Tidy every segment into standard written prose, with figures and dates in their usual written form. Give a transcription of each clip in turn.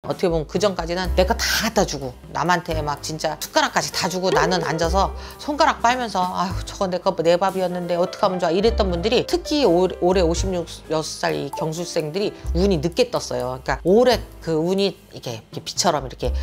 어떻게 보면 그 전까지는 내 거 다 갖다 주고 남한테 막 진짜 숟가락까지 다 주고 나는 앉아서 손가락 빨면서 아유 저거 내 밥이었는데 어떡하면 좋아 이랬던 분들이 특히 올해 56살 이 경술생들이 운이 늦게 떴어요. 그러니까 올해 그 운이 이게 비처럼 이렇게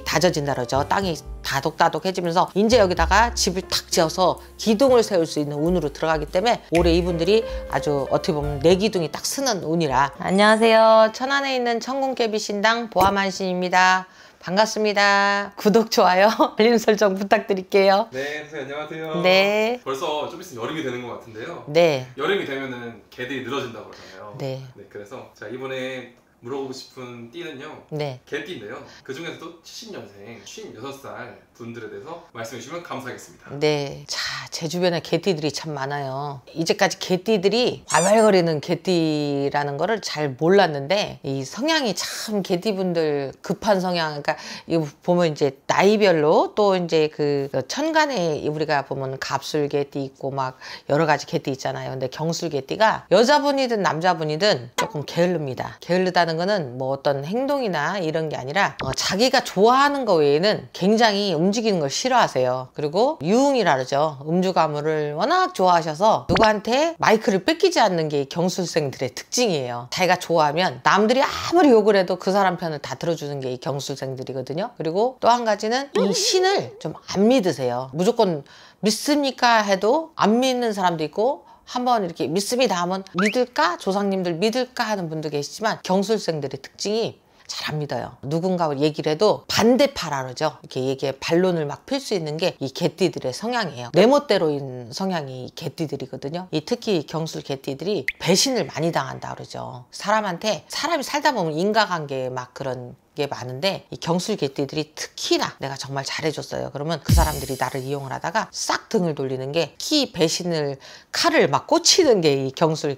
다져진다 그러죠. 땅이 다독다독해지면서 이제 여기다가 집을 탁 지어서 기둥을 세울 수 있는 운으로 들어가기 때문에 올해 이분들이 아주 어떻게 보면 내 기둥이 딱 쓰는 운이라. 안녕하세요. 천안에 있는 천궁깨비 신당 보아만신입니다. 반갑습니다. 구독, 좋아요, 알림 설정 부탁드릴게요. 네, 선생님 안녕하세요. 네. 벌써 좀 있으면 여름이 되는 것 같은데요. 네. 여름이 되면은 개들이 늘어진다고 그러잖아요. 네. 그래서 자 이번에 물어보고 싶은 띠는요. 네. 개띠인데요. 그 중에서도 70년생, 56살 분들에 대해서 말씀해 주시면 감사하겠습니다. 네. 자, 제 주변에 개띠들이 참 많아요. 이제까지 개띠들이 발발거리는 개띠라는 거를 잘 몰랐는데 이 성향이 참 개띠분들 급한 성향. 그러니까 이거 보면 이제 나이별로 또 이제 그 천간에 우리가 보면 갑술 개띠 있고 막 여러 가지 개띠 있잖아요. 근데 경술 개띠가 여자분이든 남자분이든 조금 게을릅니다. 게을르다는 거는 뭐 어떤 행동이나 이런 게 아니라 자기가 좋아하는 거 외에는 굉장히 움직이는 걸 싫어하세요. 그리고 유흥이라 그러죠. 음주 가무를 워낙 좋아하셔서 누구한테 마이크를 뺏기지 않는 게 경술생들의 특징이에요. 자기가 좋아하면 남들이 아무리 욕을 해도 그 사람 편을 다 들어주는 게 이 경술생들이거든요. 그리고 또 한 가지는 이 신을 좀 안 믿으세요. 무조건 믿습니까 해도 안 믿는 사람도 있고 한번 이렇게 믿습니다 하면 믿을까? 조상님들 믿을까? 하는 분도 계시지만 경술생들의 특징이 잘 안 믿어요. 누군가 얘기를 해도 반대파라 그러죠. 이렇게 얘기에 반론을 막 필 수 있는 게 이 개띠들의 성향이에요. 내 멋대로인 성향이 개띠들이거든요. 이 특히 경술 개띠들이 배신을 많이 당한다 그러죠. 사람한테 사람이 살다 보면 인과관계에 막 그런 게 많은데 이 경술 개띠들이 특히나 내가 정말 잘해줬어요. 그러면 그 사람들이 나를 이용을 하다가 싹 등을 돌리는 게 키 배신을 칼을 막 꽂히는 게 이 경술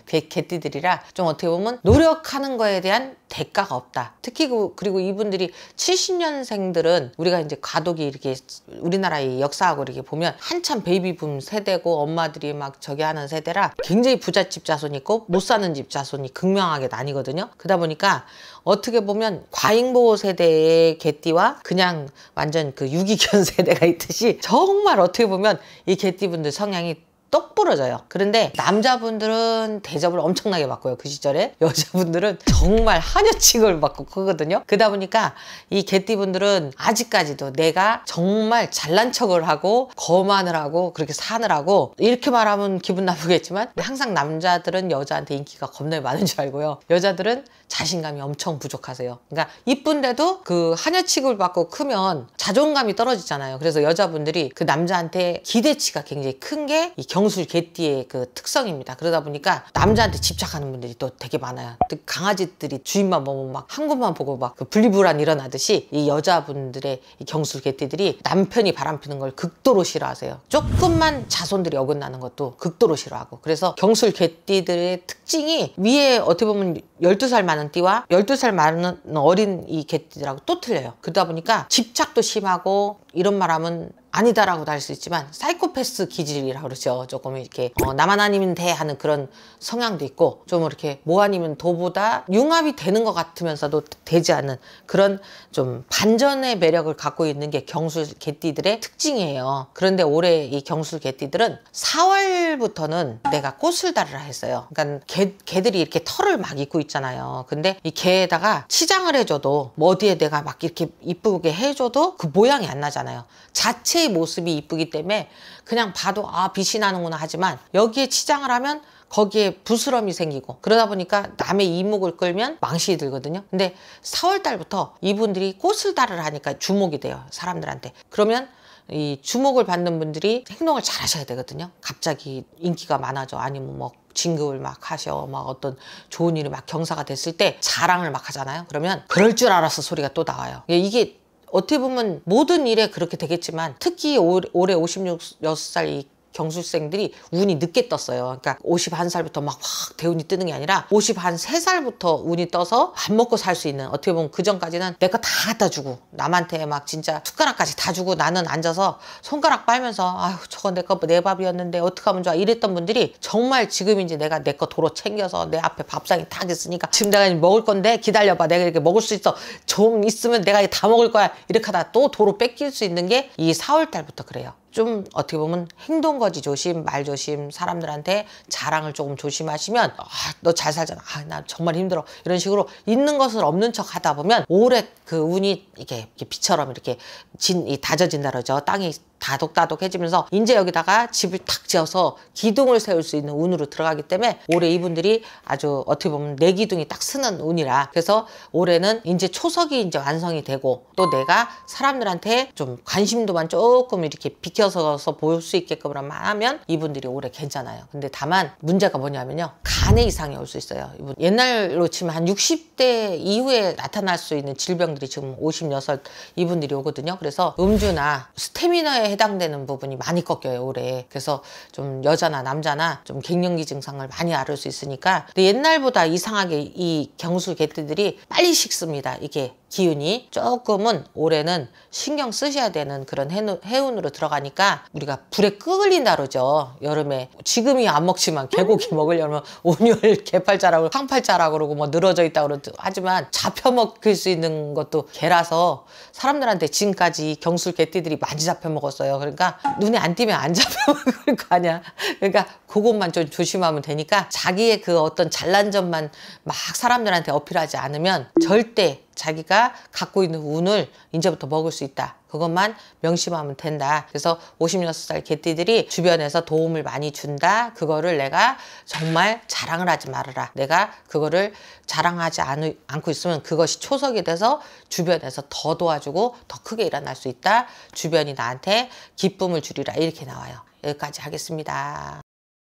개띠들이라 좀 어떻게 보면 노력하는 거에 대한 대가가 없다. 특히 그리고 이분들이 70년생들은 우리가 이제 가독이 이렇게 우리나라의 역사하고 이렇게 보면 한참 베이비붐 세대고 엄마들이 막 저기 하는 세대라 굉장히 부잣집 자손이 있고 못 사는 집 자손이 극명하게 나뉘거든요. 그러다 보니까 어떻게 보면 과잉보호 세대의 개띠와 그냥 완전 그 유기견 세대가 있듯이 정말 어떻게 보면 이 개띠분들 성향이 똑 부러져요. 그런데 남자분들은 대접을 엄청나게 받고요. 그 시절에 여자분들은 정말 하녀 취급을 받고 그거든요. 그러다 보니까 이 개띠분들은 아직까지도 내가 정말 잘난 척을 하고 거만을 하고 그렇게 사느라고 이렇게 말하면 기분 나쁘겠지만 항상 남자들은 여자한테 인기가 겁나게 많은 줄 알고요. 여자들은 자신감이 엄청 부족하세요. 그러니까 이쁜데도 그 하녀 취급을 받고 크면 자존감이 떨어지잖아요. 그래서 여자분들이 그 남자한테 기대치가 굉장히 큰 게 이 경술 개띠의 그 특성입니다. 그러다 보니까 남자한테 집착하는 분들이 또 되게 많아요. 강아지들이 주인만 보면 막 한 곳만 보고 막 그 분리불안 일어나듯이 이 여자분들의 이 경술 개띠들이 남편이 바람피는 걸 극도로 싫어하세요. 조금만 자손들이 어긋나는 것도 극도로 싫어하고. 그래서 경술 개띠들의 특징이 위에 어떻게 보면 12살 많은 띠와 12살 많은 어린 이 개띠들하고 또 틀려요. 그러다 보니까 집착도 심하고 이런 말하면 아니다라고도 할 수 있지만 사이코패스 기질이라고 그러죠. 조금 이렇게 나만 아니면 돼 하는 그런 성향도 있고 좀 이렇게 뭐 아니면 도보다 융합이 되는 것 같으면서도 되지 않는 그런 좀 반전의 매력을 갖고 있는 게 경술 개띠들의 특징이에요. 그런데 올해 이 경술 개띠들은 4월부터는 내가 꽃을 달으라 했어요. 그러니까 개들이 이렇게 털을 막 입고 있잖아요. 근데 이 개에다가 치장을 해줘도 뭐 어디에 내가 막 이렇게 이쁘게 해줘도 그 모양이 안 나잖아요. 자체의 모습이 이쁘기 때문에 그냥 봐도 아 빛이 나는구나 하지만 여기에 치장을 하면 거기에 부스럼이 생기고 그러다 보니까 남의 이목을 끌면 망신이 들거든요. 근데 4월 달부터 이분들이 꽃을 달으라 하니까 주목이 돼요. 사람들한테. 그러면 이 주목을 받는 분들이 행동을 잘 하셔야 되거든요. 갑자기 인기가 많아져. 아니면 뭐 진급을 막 하셔. 막 어떤 좋은 일이 막 경사가 됐을 때 자랑을 막 하잖아요. 그러면 그럴 줄 알았어 소리가 또 나와요. 이게 어떻게 보면 모든 일에 그렇게 되겠지만 특히 올해 56살 이 경술생들이 운이 늦게 떴어요. 그러니까 51살부터 막 확 대운이 뜨는 게 아니라 53살부터 운이 떠서 밥 먹고 살 수 있는, 어떻게 보면 그 전까지는 내 거 다 갖다 주고 남한테 막 진짜 숟가락까지 다 주고 나는 앉아서 손가락 빨면서 아유 저거 내 밥이었는데 어떡하면 좋아 이랬던 분들이 정말 지금 이제 내가 내 거 도로 챙겨서 내 앞에 밥상이 딱 있으니까 지금 내가 먹을 건데 기다려봐, 내가 이렇게 먹을 수 있어, 좀 있으면 내가 다 먹을 거야, 이렇게 하다 또 도로 뺏길 수 있는 게 이 4월 달부터 그래요. 좀 어떻게 보면 행동거지 조심, 말 조심, 사람들한테 자랑을 조금 조심하시면 너 잘 살잖아, 나 정말 힘들어, 이런 식으로 있는 것을 없는 척 하다 보면 올해 그 운이 이렇게 비처럼 이렇게 다져진다 그러죠. 땅이 다독다독해지면서 이제 여기다가 집을 탁 지어서 기둥을 세울 수 있는 운으로 들어가기 때문에 올해 이분들이 아주 어떻게 보면 내 기둥이 딱 서는 운이라, 그래서 올해는 이제 초석이 이제 완성이 되고 또 내가 사람들한테 좀 관심도만 조금 이렇게 비켜서서 보일 수 있게끔 하면 이분들이 올해 괜찮아요. 근데 다만 문제가 뭐냐면요, 간에 이상이 올 수 있어요. 이분 옛날로 치면 한 60대 이후에 나타날 수 있는 질병들이 지금 56 이분들이 오거든요. 그래서 음주나 스태미너에 해당되는 부분이 많이 꺾여요 올해. 그래서 좀 여자나 남자나 좀 갱년기 증상을 많이 앓을 수 있으니까. 근데 옛날보다 이상하게 이 경술 개띠들이 빨리 식습니다. 이게 기운이 조금은 올해는 신경 쓰셔야 되는 그런 해운으로 들어가니까 우리가 불에 끌린다 그러죠. 여름에 지금이 안 먹지만 개고기 먹으려면 온열 개팔자라고 상팔자라고 그러고 뭐 늘어져 있다고 그러죠. 하지만 잡혀 먹을 수 있는 것도 개라서 사람들한테 지금까지 경술 개띠들이 많이 잡혀 먹었어요. 그러니까 눈에 안 띄면 안 잡혀 먹을 거 아니야. 그러니까 그것만 좀 조심하면 되니까 자기의 그 어떤 잘난 점만 막 사람들한테 어필하지 않으면 절대 자기가 갖고 있는 운을 이제부터 먹을 수 있다. 그것만 명심하면 된다. 그래서 56살 개띠들이 주변에서 도움을 많이 준다. 그거를 내가 정말 자랑을 하지 말아라. 내가 그거를 자랑하지 않고 있으면 그것이 초석이 돼서 주변에서 더 도와주고 더 크게 일어날 수 있다. 주변이 나한테 기쁨을 주리라. 이렇게 나와요. 여기까지 하겠습니다.